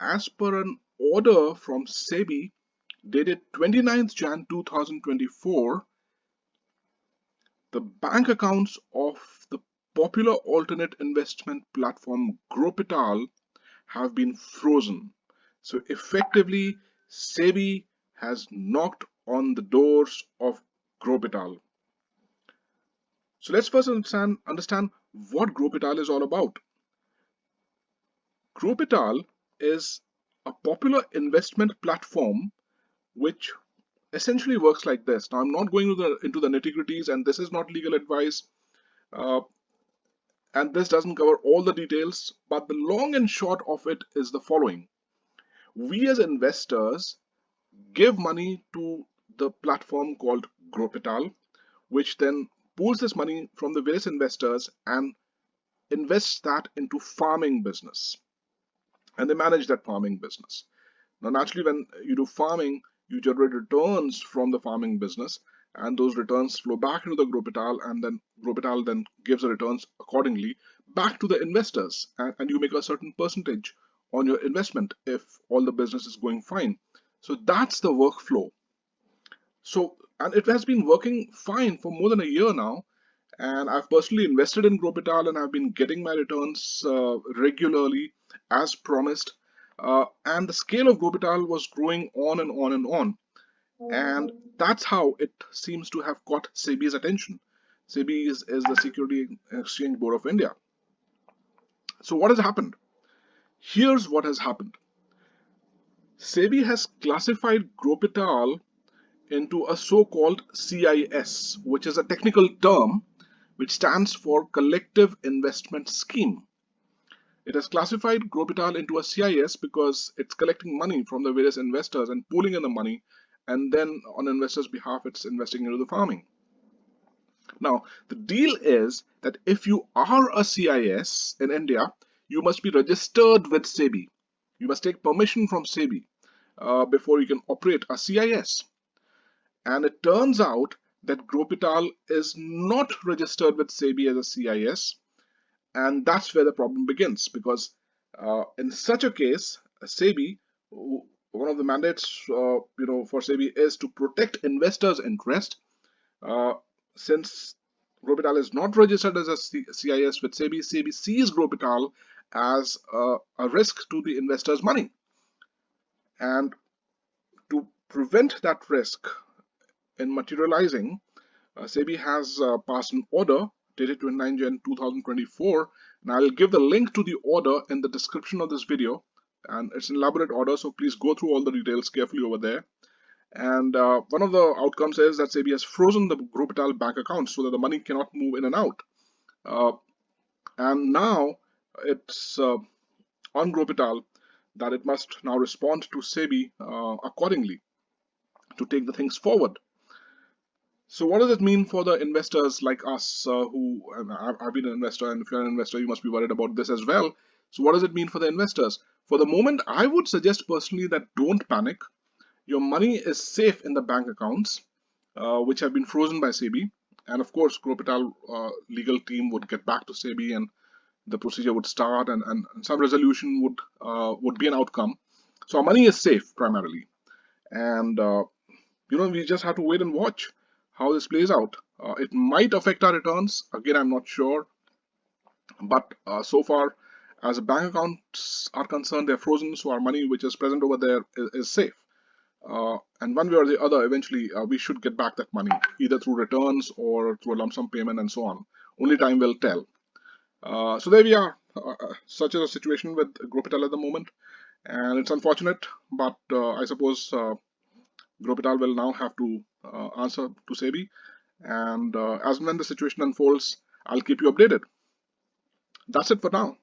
as per an order from SEBI dated 29th Jan 2024, the bank accounts of the popular alternate investment platform Growpital have been frozen. So effectively, SEBI has knocked on the doors of Growpital. So let's first understand what Growpital is all about. Growpital is a popular investment platform which essentially works like this. Now, I'm not going into the nitty-gritties, and this is not legal advice, uh, and this doesn't cover all the details, but the long and short of it is the following. We as investors give money to the platform called Growpital, which then pools this money from the various investors and invests that into farming business. And they manage that farming business. Now, naturally, when you do farming, you generate returns from the farming business, and those returns flow back into the Growpital, and then Growpital then gives the returns accordingly back to the investors, and you make a certain percentage on your investment if all the business is going fine. So that's the workflow. So, and it has been working fine for more than a year now, and I've personally invested in Growpital and I've been getting my returns regularly as promised. And the scale of Growpital was growing on and on and on. And that's how it seems to have got SEBI's attention. SEBI is the Security Exchange Board of India. So what has happened? Here's what has happened. SEBI has classified Growpital into a so-called CIS, which is a technical term which stands for Collective Investment Scheme. It has classified Growpital into a CIS because it's collecting money from the various investors and pooling in the money, and then on investors' behalf, it's investing into the farming. Now, the deal is that if you are a CIS in India, you must be registered with SEBI. You must take permission from SEBI before you can operate a CIS. And it turns out that Growpital is not registered with SEBI as a CIS, and that's where the problem begins, because in such a case, SEBI, one of the mandates for SEBI is to protect investors' interest. Since Growpital is not registered as a CIS with SEBI, SEBI sees Growpital as a risk to the investors' money. And to prevent that risk in materializing, SEBI has passed an order dated 29 Jan 2024, and I'll give the link to the order in the description of this video, and it's an elaborate order, so please go through all the details carefully over there. And one of the outcomes is that SEBI has frozen the Growpital bank account so that the money cannot move in and out. And now it's on Growpital that it must now respond to SEBI accordingly to take the things forward. So what does it mean for the investors like us who I've been an investor, and if you're an investor, you must be worried about this as well. So what does it mean for the investors? For the moment, I would suggest personally that don't panic. Your money is safe in the bank accounts, which have been frozen by SEBI. And of course, Growpital legal team would get back to SEBI, and the procedure would start, and some resolution would be an outcome. So our money is safe primarily. And we just have to wait and watch how this plays out. It might affect our returns. Again, I'm not sure. But so far, as the bank accounts are concerned, they're frozen, so our money which is present over there is safe. And one way or the other, eventually, we should get back that money, either through returns or through a lump sum payment and so on. Only time will tell. So there we are. Such is a situation with Growpital at the moment. And it's unfortunate, but I suppose Growpital will now have to answer to SEBI, and as and when the situation unfolds, I'll keep you updated. That's it for now.